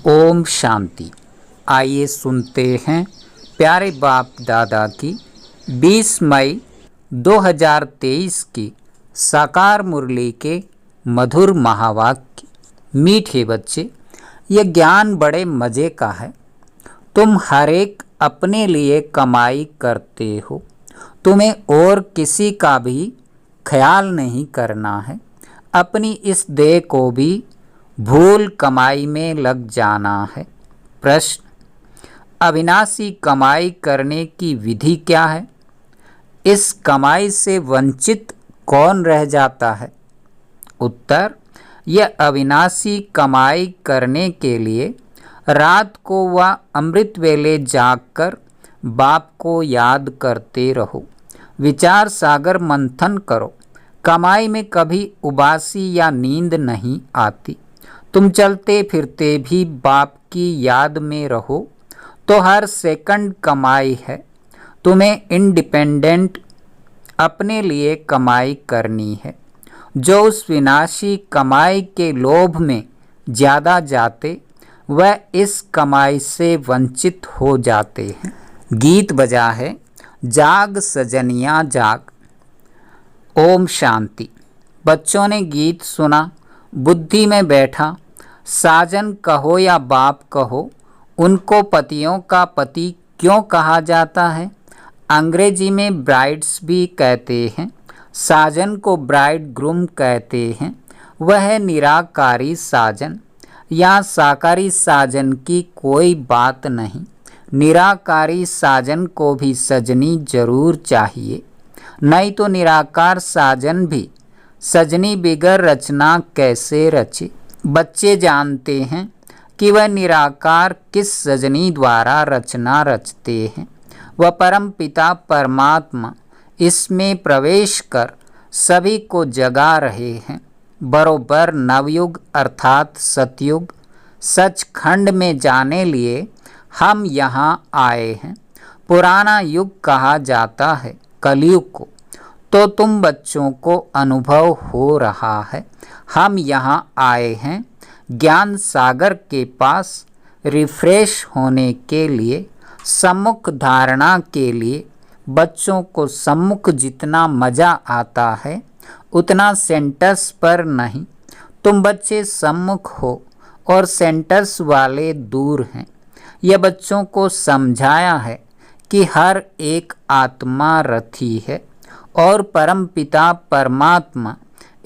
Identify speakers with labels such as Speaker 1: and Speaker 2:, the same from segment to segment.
Speaker 1: ओम शांति। आइए सुनते हैं प्यारे बाप दादा की 20 मई 2023 की साकार मुरली के मधुर महावाक्य। मीठे बच्चे, ये ज्ञान बड़े मज़े का है। तुम हर एक अपने लिए कमाई करते हो, तुम्हें और किसी का भी ख्याल नहीं करना है। अपनी इस देह को भी भूल कमाई में लग जाना है। प्रश्न: अविनाशी कमाई करने की विधि क्या है? इस कमाई से वंचित कौन रह जाता है? उत्तर: यह अविनाशी कमाई करने के लिए रात को व अमृत वेले जागकर बाप को याद करते रहो। विचार सागर मंथन करो। कमाई में कभी उबासी या नींद नहीं आती। तुम चलते फिरते भी बाप की याद में रहो तो हर सेकंड कमाई है। तुम्हें इंडिपेंडेंट अपने लिए कमाई करनी है। जो उस विनाशी कमाई के लोभ में ज़्यादा जाते वह इस कमाई से वंचित हो जाते हैं। गीत बजा है, जाग सजनिया जाग। ओम शांति। बच्चों ने गीत सुना, बुद्धि में बैठा। साजन कहो या बाप कहो, उनको पतियों का पति क्यों कहा जाता है? अंग्रेजी में ब्राइड्स भी कहते हैं, साजन को ब्राइड ग्रूम कहते हैं। वह निराकारी साजन या साकारी साजन की कोई बात नहीं। निराकारी साजन को भी सजनी जरूर चाहिए, नहीं तो निराकार साजन भी सजनी बिगर रचना कैसे रचे। बच्चे जानते हैं कि वह निराकार किस सजनी द्वारा रचना रचते हैं। वह परम पिता परमात्मा इसमें प्रवेश कर सभी को जगा रहे हैं। बरोबर नवयुग अर्थात सतयुग सचखंड में जाने लिए हम यहाँ आए हैं। पुराना युग कहा जाता है कलयुग को, तो तुम बच्चों को अनुभव हो रहा है। हम यहाँ आए हैं ज्ञान सागर के पास रिफ्रेश होने के लिए, सम्मुख धारणा के लिए। बच्चों को सम्मुख जितना मज़ा आता है उतना सेंटर्स पर नहीं। तुम बच्चे सम्मुख हो और सेंटर्स वाले दूर हैं। यह बच्चों को समझाया है कि हर एक आत्मा रथी है और परमपिता परमात्मा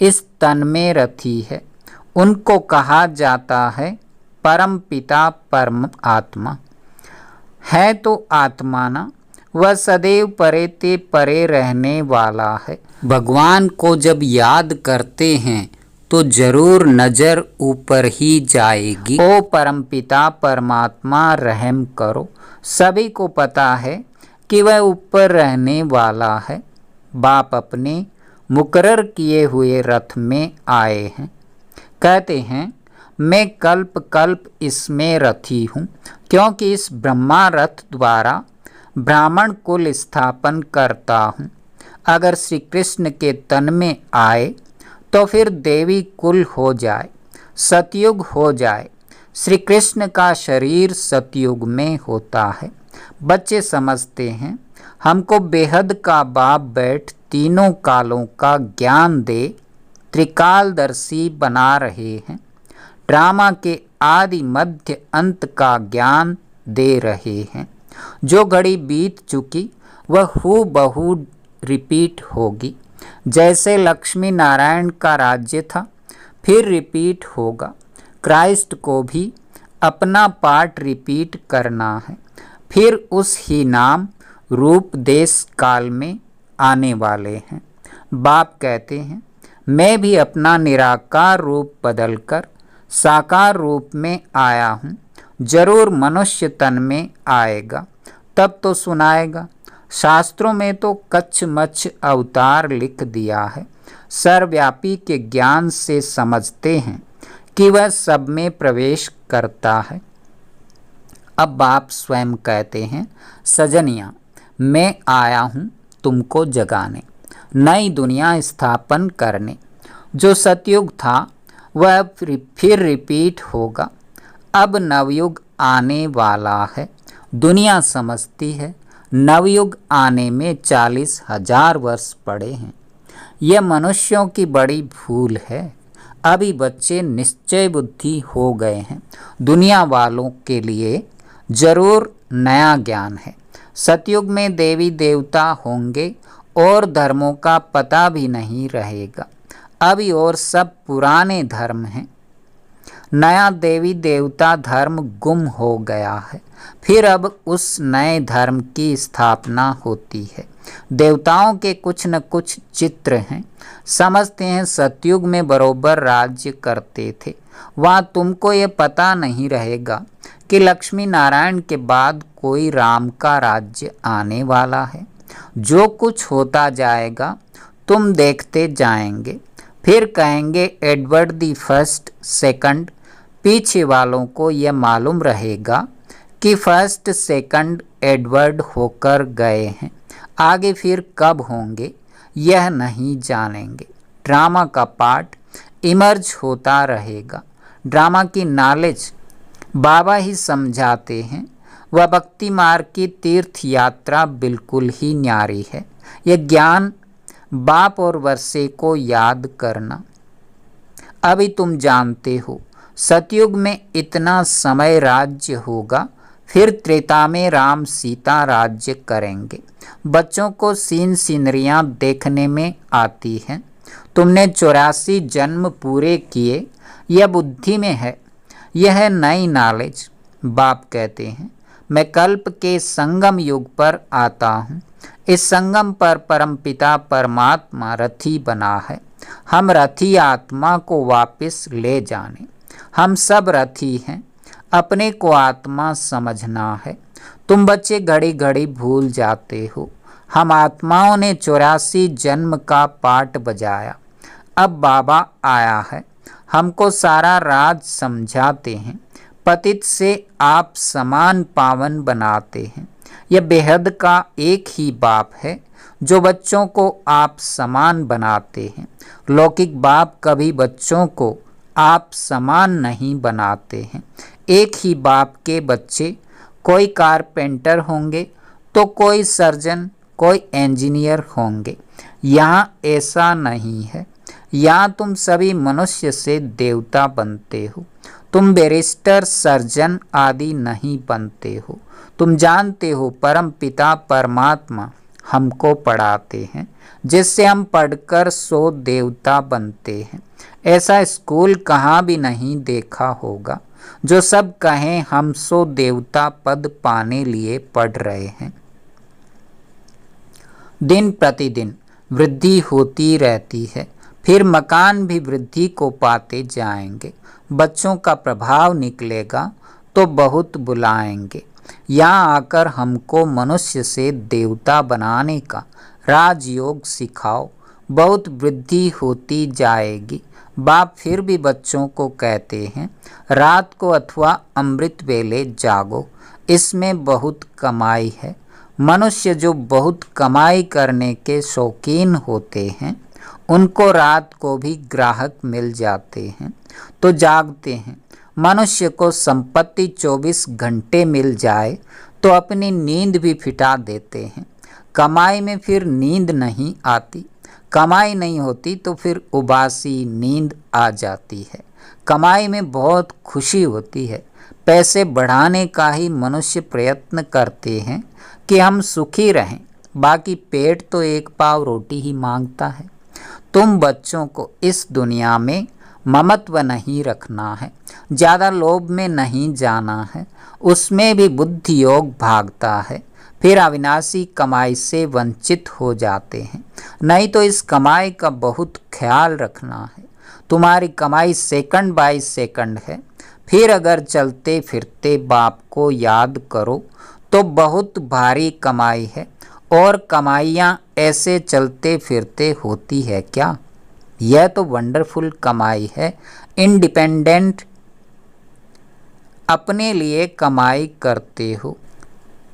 Speaker 1: इस तन में रथी है। उनको कहा जाता है परमपिता परम आत्मा है, तो आत्मा ना, वह सदैव परे ते परे रहने वाला है। भगवान को जब याद करते हैं तो जरूर नज़र ऊपर ही जाएगी। ओ परमपिता परमात्मा रहम करो। सभी को पता है कि वह ऊपर रहने वाला है। बाप अपने मुकर्रर किए हुए रथ में आए हैं। कहते हैं, मैं कल्प कल्प इसमें रथी हूँ, क्योंकि इस ब्रह्मा रथ द्वारा ब्राह्मण कुल स्थापन करता हूँ। अगर श्री कृष्ण के तन में आए तो फिर देवी कुल हो जाए, सतयुग हो जाए। श्री कृष्ण का शरीर सतयुग में होता है। बच्चे समझते हैं हमको बेहद का बाप बैठ तीनों कालों का ज्ञान दे त्रिकालदर्शी बना रहे हैं। ड्रामा के आदि मध्य अंत का ज्ञान दे रहे हैं। जो घड़ी बीत चुकी वह हूबहू रिपीट होगी। जैसे लक्ष्मी नारायण का राज्य था, फिर रिपीट होगा। क्राइस्ट को भी अपना पार्ट रिपीट करना है, फिर उस ही नाम रूप देश काल में आने वाले हैं। बाप कहते हैं, मैं भी अपना निराकार रूप बदलकर साकार रूप में आया हूँ। जरूर मनुष्य तन में आएगा, तब तो सुनाएगा। शास्त्रों में तो कच्छ अवतार लिख दिया है। सर्वव्यापी के ज्ञान से समझते हैं कि वह सब में प्रवेश करता है। अब बाप स्वयं कहते हैं, सजनिया, मैं आया हूँ तुमको जगाने, नई दुनिया स्थापन करने। जो सतयुग था वह फिर रिपीट होगा। अब नवयुग आने वाला है। दुनिया समझती है नवयुग आने में 40,000 वर्ष पड़े हैं। यह मनुष्यों की बड़ी भूल है। अभी बच्चे निश्चय बुद्धि हो गए हैं। दुनिया वालों के लिए जरूर नया ज्ञान है। सतयुग में देवी देवता होंगे और धर्मों का पता भी नहीं रहेगा। अभी और सब पुराने धर्म हैं। नया देवी देवता धर्म गुम हो गया है। फिर अब उस नए धर्म की स्थापना होती है। देवताओं के कुछ न कुछ चित्र हैं। समझते हैं सतयुग में बरोबर राज्य करते थे। वहाँ तुमको ये पता नहीं रहेगा कि लक्ष्मी नारायण के बाद कोई राम का राज्य आने वाला है। जो कुछ होता जाएगा तुम देखते जाएंगे। फिर कहेंगे एडवर्ड दी फर्स्ट सेकंड। पीछे वालों को यह मालूम रहेगा कि फर्स्ट सेकंड एडवर्ड होकर गए हैं। आगे फिर कब होंगे यह नहीं जानेंगे। ड्रामा का पार्ट इमर्ज होता रहेगा। ड्रामा की नॉलेज बाबा ही समझाते हैं। वह भक्ति मार्ग की तीर्थ यात्रा बिल्कुल ही न्यारी है। यह ज्ञान बाप और वर्षे को याद करना। अभी तुम जानते हो सतयुग में इतना समय राज्य होगा। फिर त्रेता में राम सीता राज्य करेंगे। बच्चों को सीन सीनरियाँ देखने में आती हैं। तुमने 84 जन्म पूरे किए। यह बुद्धि में है। यह है नई नॉलेज। बाप कहते हैं मैं कल्प के संगम युग पर आता हूँ। इस संगम पर परमपिता परमात्मा रथी बना है। हम रथी आत्मा को वापस ले जाने। हम सब रथी हैं। अपने को आत्मा समझना है। तुम बच्चे घड़ी घड़ी भूल जाते हो। हम आत्माओं ने 84 जन्म का पाठ बजाया। अब बाबा आया है। हमको सारा राज समझाते हैं। पतित से आप समान पावन बनाते हैं। यह बेहद का एक ही बाप है जो बच्चों को आप समान बनाते हैं। लौकिक बाप कभी बच्चों को आप समान नहीं बनाते हैं। एक ही बाप के बच्चे कोई कारपेंटर होंगे तो कोई सर्जन, कोई इंजीनियर होंगे। यहाँ ऐसा नहीं है। यहाँ तुम सभी मनुष्य से देवता बनते हो। तुम बैरिस्टर, सर्जन आदि नहीं बनते हो। तुम जानते हो परम पिता परमात्मा हमको पढ़ाते हैं जिससे हम पढ़कर 100 देवता बनते हैं। ऐसा स्कूल कहाँ भी नहीं देखा होगा जो सब कहें हम 100 देवता पद पाने लिए पढ़ रहे हैं। दिन प्रतिदिन वृद्धि होती रहती है। फिर मकान भी वृद्धि को पाते जाएंगे। बच्चों का प्रभाव निकलेगा तो बहुत बुलाएंगे। यहाँ आकर हमको मनुष्य से देवता बनाने का राजयोग सिखाओ। बहुत वृद्धि होती जाएगी। बाप फिर भी बच्चों को कहते हैं रात को अथवा अमृत वेले जागो। इसमें बहुत कमाई है। मनुष्य जो बहुत कमाई करने के शौकीन होते हैं उनको रात को भी ग्राहक मिल जाते हैं तो जागते हैं। मनुष्य को संपत्ति 24 घंटे मिल जाए तो अपनी नींद भी फिटा देते हैं। कमाई में फिर नींद नहीं आती। कमाई नहीं होती तो फिर उबासी नींद आ जाती है। कमाई में बहुत खुशी होती है। पैसे बढ़ाने का ही मनुष्य प्रयत्न करते हैं कि हम सुखी रहें। बाकी पेट तो एक पाव रोटी ही मांगता है। तुम बच्चों को इस दुनिया में ममत्व नहीं रखना है। ज़्यादा लोभ में नहीं जाना है। उसमें भी बुद्धि योग भागता है। फिर अविनाशी कमाई से वंचित हो जाते हैं। नहीं तो इस कमाई का बहुत ख्याल रखना है। तुम्हारी कमाई सेकंड बाय सेकंड है। फिर अगर चलते फिरते बाप को याद करो तो बहुत भारी कमाई है। और कमाइयाँ ऐसे चलते फिरते होती है क्या? यह तो वंडरफुल कमाई है। इंडिपेंडेंट अपने लिए कमाई करते हो।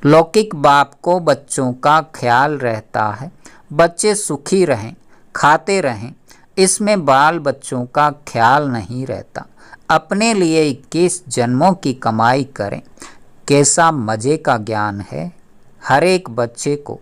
Speaker 1: लौकिक बाप को बच्चों का ख्याल रहता है। बच्चे सुखी रहें, खाते रहें। इसमें बाल बच्चों का ख्याल नहीं रहता। अपने लिए 21 जन्मों की कमाई करें। कैसा मज़े का ज्ञान है। हर एक बच्चे को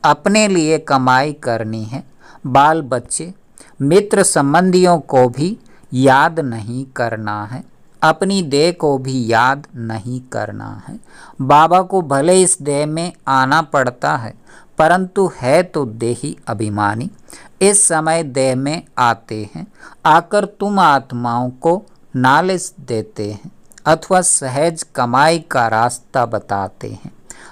Speaker 1: अपने लिए कमाई करनी है। बाल बच्चे मित्र संबंधियों को भी याद नहीं करना है, अपनी देह को भी याद नहीं करना है। बाबा को भले इस देह में आना पड़ता है, परंतु है तो देही अभिमानी। इस समय देह में आते हैं, आकर तुम आत्माओं को नॉलेज देते हैं अथवा सहज कमाई का रास्ता बताते हैं।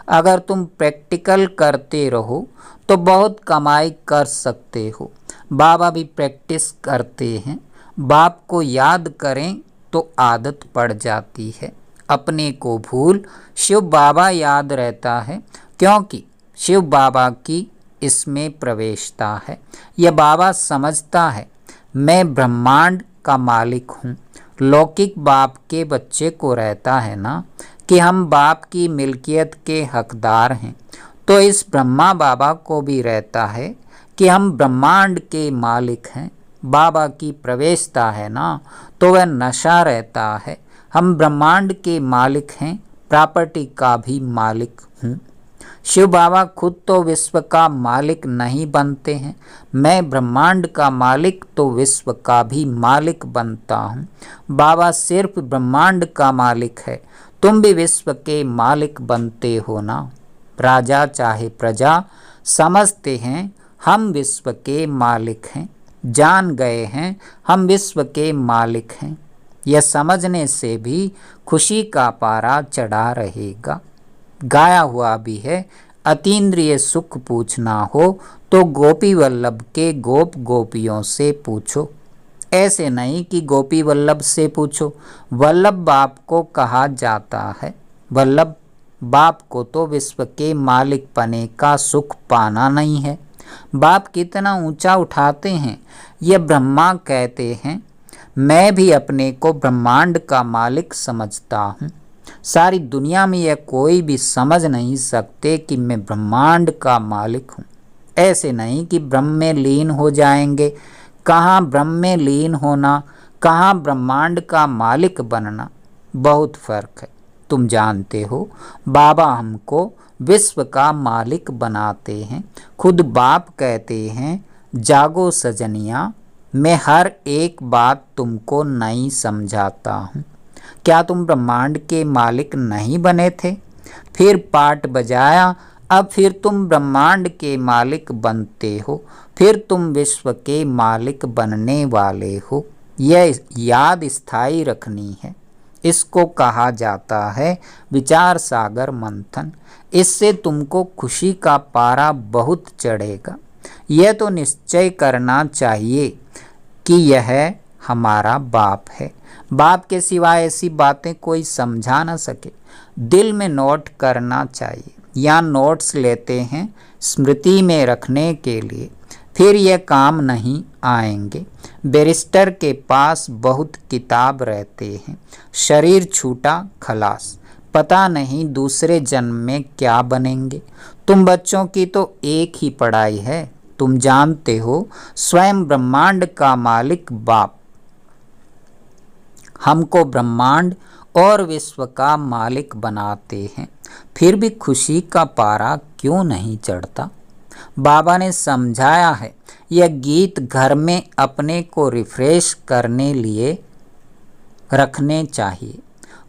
Speaker 1: अगर तुम प्रैक्टिकल करते रहो तो बहुत कमाई कर सकते हो। बाबा भी प्रैक्टिस करते हैं। बाप को याद करें तो आदत पड़ जाती है। अपने को भूल शिव बाबा याद रहता है, क्योंकि शिव बाबा की इसमें प्रवेशता है। यह बाबा समझता है मैं ब्रह्मांड का मालिक हूँ। लौकिक बाप के बच्चे को रहता है ना कि हम बाप की मिल्कियत के हकदार हैं, तो इस ब्रह्मा बाबा को भी रहता है कि हम ब्रह्मांड के मालिक हैं। बाबा की प्रवेशता है ना, तो वह नशा रहता है हम ब्रह्मांड के मालिक हैं, प्रॉपर्टी का भी मालिक हूँ। शिव बाबा खुद तो विश्व का मालिक नहीं बनते हैं। मैं ब्रह्मांड का मालिक तो विश्व का भी मालिक बनता हूँ। बाबा सिर्फ ब्रह्मांड का मालिक है, तुम भी विश्व के मालिक बनते हो ना। राजा चाहे प्रजा समझते हैं हम विश्व के मालिक हैं, जान गए हैं हम विश्व के मालिक हैं। यह समझने से भी खुशी का पारा चढ़ा रहेगा। गाया हुआ भी है, अतीन्द्रिय सुख पूछना हो तो गोपी वल्लभ के गोप गोपियों से पूछो। ऐसे नहीं कि गोपी वल्लभ से पूछो। वल्लभ बाप को कहा जाता है। वल्लभ बाप को तो विश्व के मालिक पने का सुख पाना नहीं है। बाप कितना ऊंचा उठाते हैं। ये ब्रह्मा कहते हैं मैं भी अपने को ब्रह्मांड का मालिक समझता हूँ। सारी दुनिया में यह कोई भी समझ नहीं सकते कि मैं ब्रह्मांड का मालिक हूँ। ऐसे नहीं कि ब्रह्म में लीन हो जाएंगे। कहाँ ब्रह्म में लीन होना, कहाँ ब्रह्मांड का मालिक बनना, बहुत फर्क है। तुम जानते हो बाबा हमको विश्व का मालिक बनाते हैं। खुद बाप कहते हैं जागो सजनिया, मैं हर एक बात तुमको नहीं समझाता हूँ। क्या तुम ब्रह्मांड के मालिक नहीं बने थे? फिर पाठ बजाया, अब फिर तुम ब्रह्मांड के मालिक बनते हो, फिर तुम विश्व के मालिक बनने वाले हो। यह याद स्थायी रखनी है। इसको कहा जाता है विचार सागर मंथन। इससे तुमको खुशी का पारा बहुत चढ़ेगा। यह तो निश्चय करना चाहिए कि यह हमारा बाप है। बाप के सिवाय ऐसी बातें कोई समझा न सके। दिल में नोट करना चाहिए। या नोट्स लेते हैं स्मृति में रखने के लिए, फिर ये काम नहीं आएंगे। बैरिस्टर के पास बहुत किताब रहते हैं, शरीर छूटा खलास, पता नहीं दूसरे जन्म में क्या बनेंगे। तुम बच्चों की तो एक ही पढ़ाई है। तुम जानते हो स्वयं ब्रह्मांड का मालिक बाप हमको ब्रह्मांड और विश्व का मालिक बनाते हैं, फिर भी खुशी का पारा क्यों नहीं चढ़ता? बाबा ने समझाया है यह गीत घर में अपने को रिफ्रेश करने लिए रखने चाहिए।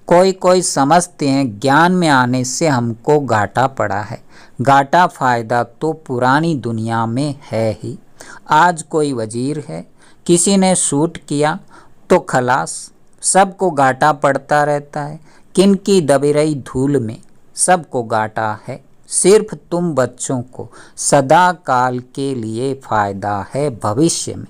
Speaker 1: कोई कोई समझते हैं ज्ञान में आने से हमको घाटा पड़ा है। घाटा फायदा तो पुरानी दुनिया में है ही। आज कोई वजीर है, किसी ने शूट किया तो खलास, सबको घाटा पड़ता रहता है। किनकी दबी रही धूल में सबको घाटा है। सिर्फ तुम बच्चों को सदा काल के लिए फायदा है, भविष्य में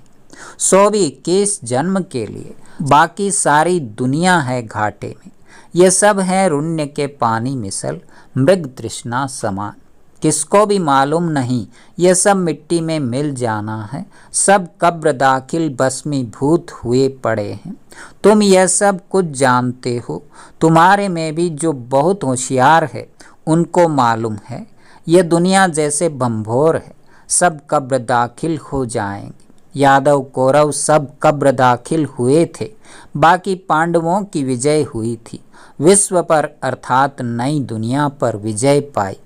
Speaker 1: 121 जन्म के लिए। बाकी सारी दुनिया है घाटे में। ये सब है रुण्य के पानी मिसल, मृग तृष्णा समान। किसको भी मालूम नहीं ये सब मिट्टी में मिल जाना है। सब कब्र दाखिल भस्मीभूत हुए पड़े हैं। तुम यह सब कुछ जानते हो। तुम्हारे में भी जो बहुत होशियार है उनको मालूम है यह दुनिया जैसे भंभोर है, सब कब्र दाखिल हो जाएंगे। यादव कौरव सब कब्र दाखिल हुए थे, बाकी पांडवों की विजय हुई थी। विश्व पर अर्थात नई दुनिया पर विजय पाई,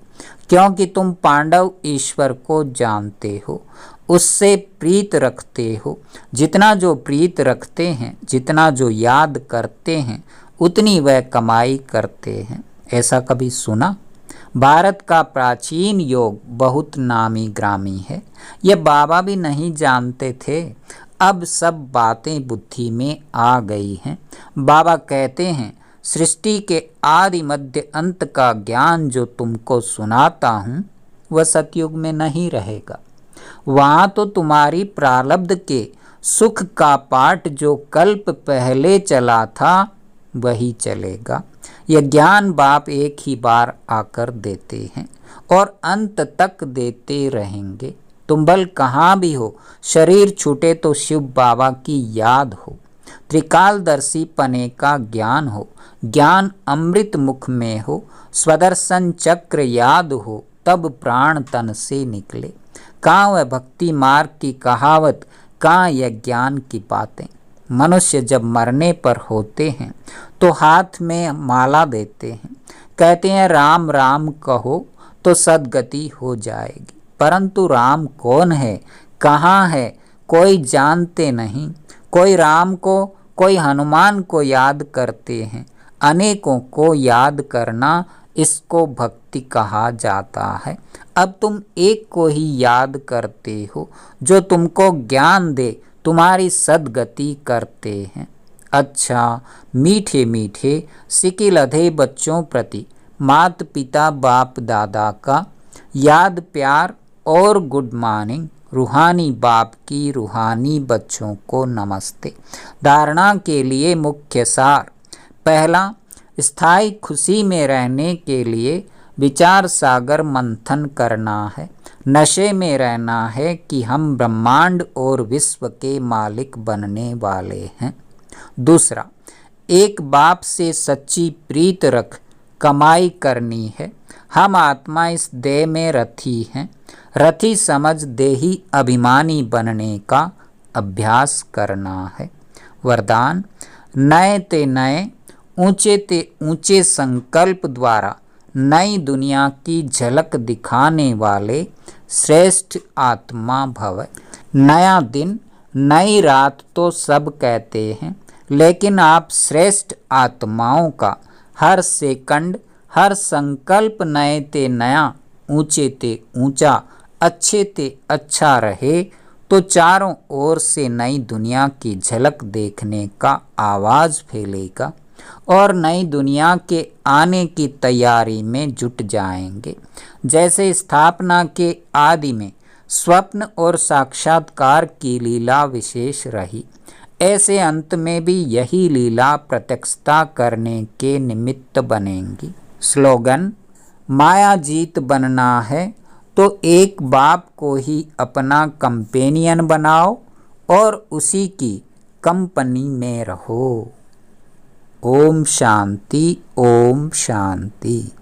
Speaker 1: क्योंकि तुम पांडव ईश्वर को जानते हो, उससे प्रीत रखते हो। जितना जो प्रीत रखते हैं, जितना जो याद करते हैं, उतनी वह कमाई करते हैं। ऐसा कभी सुना? भारत का प्राचीन योग बहुत नामी ग्रामी है, ये बाबा भी नहीं जानते थे। अब सब बातें बुद्धि में आ गई हैं। बाबा कहते हैं, सृष्टि के आदि मध्य अंत का ज्ञान जो तुमको सुनाता हूँ, वह सतयुग में नहीं रहेगा। वहाँ तो तुम्हारी प्रारब्ध के सुख का पाठ जो कल्प पहले चला था, वही चलेगा। यह ज्ञान बाप एक ही बार आकर देते हैं और अंत तक देते रहेंगे। तुम भल कहाँ भी हो, शरीर छूटे तो शिव बाबा की याद हो। त्रिकालदर्शी पने का ज्ञान हो, ज्ञान अमृत मुख में हो। स्वदर्शन चक्र याद हो, तब प्राण तन से निकले। कहाँ वह भक्ति मार्ग की कहावत, कहाँ यह ज्ञान की बातें। मनुष्य जब मरने पर होते हैं तो हाथ में माला देते हैं, कहते हैं राम राम कहो तो सद्गति हो जाएगी। परंतु राम कौन है, कहाँ है, कोई जानते नहीं। कोई राम को, कोई हनुमान को याद करते हैं। अनेकों को याद करना, इसको भक्ति कहा जाता है। अब तुम एक को ही याद करते हो, जो तुमको ज्ञान दे, तुम्हारी सद्गति करते हैं। अच्छा, मीठे मीठे सिकिलधे बच्चों प्रति माता पिता बाप दादा का याद प्यार और गुड मॉर्निंग। रूहानी बाप की रूहानी बच्चों को नमस्ते। धारणा के लिए मुख्य सार। पहला, स्थायी खुशी में रहने के लिए विचार सागर मंथन करना है। नशे में रहना है कि हम ब्रह्मांड और विश्व के मालिक बनने वाले हैं। दूसरा, एक बाप से सच्ची प्रीत रख कमाई करनी है। हम आत्मा इस देह में रथी हैं। रथी समझ देही अभिमानी बनने का अभ्यास करना है। वरदान, नए ते नए ऊंचे ते ऊंचे संकल्प द्वारा नई दुनिया की झलक दिखाने वाले श्रेष्ठ आत्मा भव। नया दिन, नई रात तो सब कहते हैं, लेकिन आप श्रेष्ठ आत्माओं का हर सेकंड, हर संकल्प नए ते नया, ऊंचे ते ऊंचा, अच्छे ते अच्छा रहे तो चारों ओर से नई दुनिया की झलक देखने का आवाज़ फैलेगा और नई दुनिया के आने की तैयारी में जुट जाएंगे। जैसे स्थापना के आदि में स्वप्न और साक्षात्कार की लीला विशेष रही, ऐसे अंत में भी यही लीला प्रत्यक्षता करने के निमित्त बनेंगी। स्लोगन, माया जीत बनना है तो एक बाप को ही अपना कंपेनियन बनाओ और उसी की कंपनी में रहो। ओम शांति, ओम शांति।